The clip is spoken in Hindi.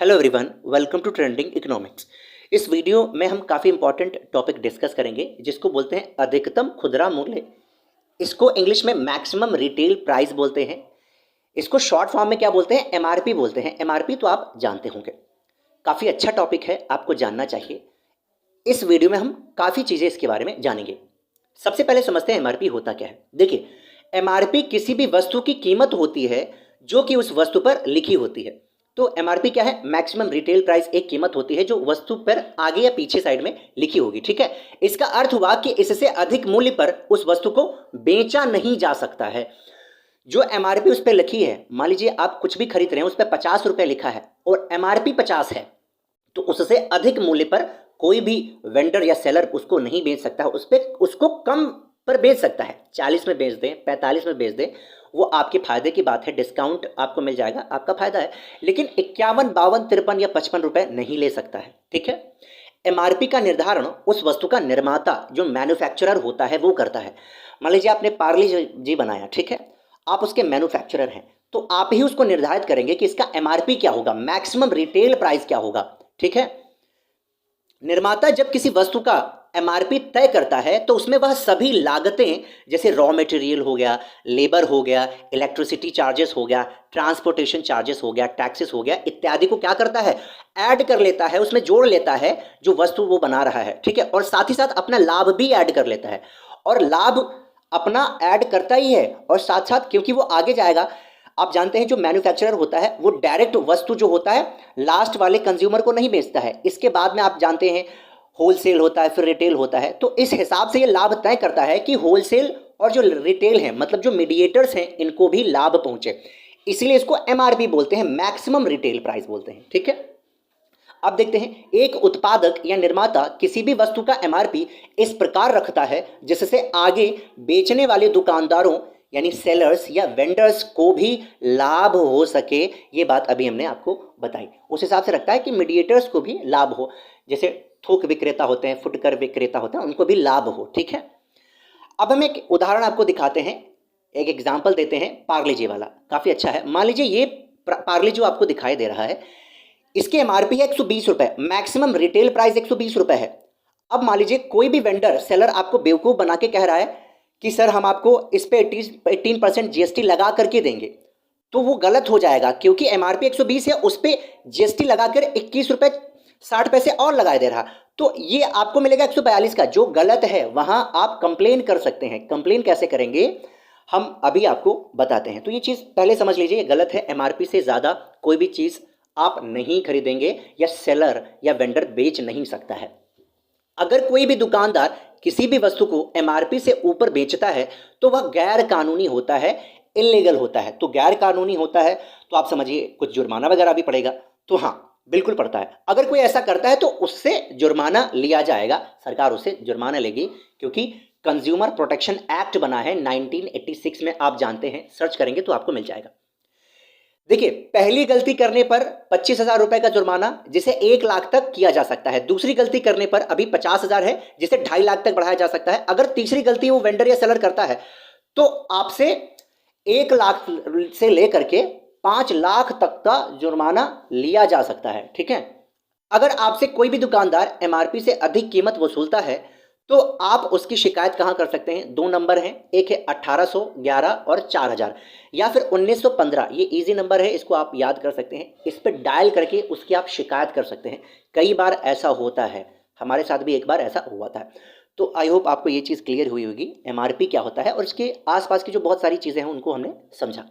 Hello everyone, welcome to trending economics. इस वीडियो में हम काफ़ी इंपॉर्टेंट टॉपिक डिस्कस करेंगे जिसको बोलते हैं अधिकतम खुदरा मूल्य। इसको इंग्लिश में मैक्सिमम रिटेल प्राइस बोलते हैं। इसको शॉर्ट फॉर्म में क्या बोलते हैं? एमआरपी बोलते हैं। एमआरपी तो आप जानते होंगे, काफ़ी अच्छा टॉपिक है, आपको जानना चाहिए। इस वीडियो में हम काफ़ी चीज़ें इसके बारे में जानेंगे। सबसे पहले समझते हैं एमआरपी होता क्या है। देखिए, एमआरपी किसी भी वस्तु की कीमत होती है जो कि उस वस्तु पर लिखी होती है। तो एमआरपी क्या है? मैक्सिमम रिटेल प्राइस एक कीमत होती है जो वस्तु पर आगे या पीछे साइड में लिखी होगी। ठीक है, इसका अर्थ हुआ कि इससे अधिक मूल्य पर उस वस्तु को बेचा नहीं जा सकता है। जो एमआरपी उस पर लिखी है, मान लीजिए आप कुछ भी खरीद रहे हैं, उस पर 50 रुपए लिखा है और एमआरपी 50 है, तो उससे अधिक मूल्य पर कोई भी वेंडर या सेलर उसको नहीं बेच सकता है। उस पर उसको कम पर बेच सकता है। 40 में बेच दें, 45 में बेच दें, वो आपके फायदे की बात है। डिस्काउंट आपको मिल जाएगा, आपका फायदा है। लेकिन 51, 52, 53 या 55 रुपए नहीं ले सकता है। ठीक है, एमआरपी का निर्धारण उस वस्तु का निर्माता जो मैन्युफैक्चरर होता है वो करता है। मान लीजिए आपने पार्ले जी बनाया, ठीक है, आप उसके मैन्युफैक्चरर हैं, तो आप ही उसको निर्धारित करेंगे कि इसका एमआरपी क्या होगा, मैक्सिमम रिटेल प्राइस क्या होगा। ठीक है, निर्माता जब किसी वस्तु का एमआरपी तय करता है तो उसमें वह सभी लागतें, जैसे रॉ मटेरियल हो गया, लेबर हो गया, इलेक्ट्रिसिटी चार्जेस हो गया, ट्रांसपोर्टेशन चार्जेस हो गया, टैक्सेस हो गया, इत्यादि को क्या करता है? ऐड कर लेता है, उसमें जोड़ लेता है जो वस्तु वो बना रहा है। ठीक है, और साथ ही साथ अपना लाभ भी ऐड कर लेता है। और लाभ अपना ऐड करता ही है और साथ साथ, क्योंकि वो आगे जाएगा, आप जानते हैं जो मैन्युफैक्चरर होता है वो डायरेक्ट वस्तु जो होता है लास्ट वाले कंज्यूमर को नहीं बेचता है। इसके बाद में आप जानते हैं होलसेल होता है, फिर रिटेल होता है। तो इस हिसाब से ये लाभ तय करता है कि होलसेल और जो रिटेल है, मतलब जो मीडिएटर्स हैं, इनको भी लाभ पहुंचे। इसलिए इसको एमआरपी बोलते हैं, मैक्सिमम रिटेल प्राइस बोलते हैं। ठीक है, अब देखते हैं, एक उत्पादक या निर्माता किसी भी वस्तु का एमआरपी इस प्रकार रखता है जिससे आगे बेचने वाले दुकानदारों यानी सेलर्स या वेंडर्स को भी लाभ हो सके। ये बात अभी हमने आपको बताई। उस हिसाब से रखता है कि मीडिएटर्स को भी लाभ हो, जैसे थोक विक्रेता होते हैं, फुटकर विक्रेता होते हैं, उनको भी लाभ हो। ठीक है, अब हम एक उदाहरण आपको दिखाते हैं, एक एग्जाम्पल देते हैं पार्ले जी वाला, काफ़ी अच्छा है। मान लीजिए ये पार्ले जो आपको दिखाई दे रहा है, इसके एमआरपी है 120 रुपए, मैक्सिमम रिटेल प्राइस 120 रुपए है। अब मान लीजिए कोई भी वेंडर सेलर आपको बेवकूफ़ बना के कह रहा है कि सर हम आपको इस पे 18% जीएसटी लगा करके देंगे, तो वो गलत हो जाएगा, क्योंकि एमआरपी 120 है, उस पर जीएसटी लगाकर 21 रुपए 60 पैसे और लगा दे रहा, तो ये आपको मिलेगा 142 का, जो गलत है। वहां आप कंप्लेन कर सकते हैं। कंप्लेन कैसे करेंगे हम अभी आपको बताते हैं। तो ये चीज़ पहले समझ लीजिए, ये गलत है। एमआरपी से ज़्यादा कोई भी चीज़ आप नहीं खरीदेंगे या सेलर या वेंडर बेच नहीं सकता है। अगर कोई भी दुकानदार किसी भी वस्तु को एमआरपी से ऊपर बेचता है तो वह गैर कानूनी होता है, इल्लीगल होता है। तो गैर कानूनी होता है तो आप समझिए कुछ जुर्माना वगैरह भी पड़ेगा। तो हाँ, बिल्कुल पड़ता है। अगर कोई ऐसा करता है तो उससे जुर्माना लिया जाएगा, सरकार उससे जुर्माना लेगी, क्योंकि कंज्यूमर प्रोटेक्शन एक्ट बना है 1986 में, आप जानते हैं, सर्च करेंगे तो आपको मिल जाएगा। देखिए, पहली गलती करने पर 25,000 रुपए का जुर्माना, जिसे 1 लाख तक किया जा सकता है। दूसरी गलती करने पर अभी 50,000 है, जिसे 2.5 लाख तक बढ़ाया जा सकता है। अगर तीसरी गलती वो वेंडर या सेलर करता है तो आपसे 1 लाख से लेकर के 5 लाख तक का जुर्माना लिया जा सकता है। ठीक है, अगर आपसे कोई भी दुकानदार एमआरपी से अधिक कीमत वसूलता है तो आप उसकी शिकायत कहाँ कर सकते हैं? 2 नंबर हैं, एक है 1811 और 4000, या फिर 1915। ये इजी नंबर है, इसको आप याद कर सकते हैं। इस पर डायल करके उसकी आप शिकायत कर सकते हैं। कई बार ऐसा होता है, हमारे साथ भी एक बार ऐसा हुआ था। तो आई होप आपको ये चीज़ क्लियर हुई होगी, एमआरपी क्या होता है और इसके आसपास की जो बहुत सारी चीज़ें हैं उनको हमने समझा।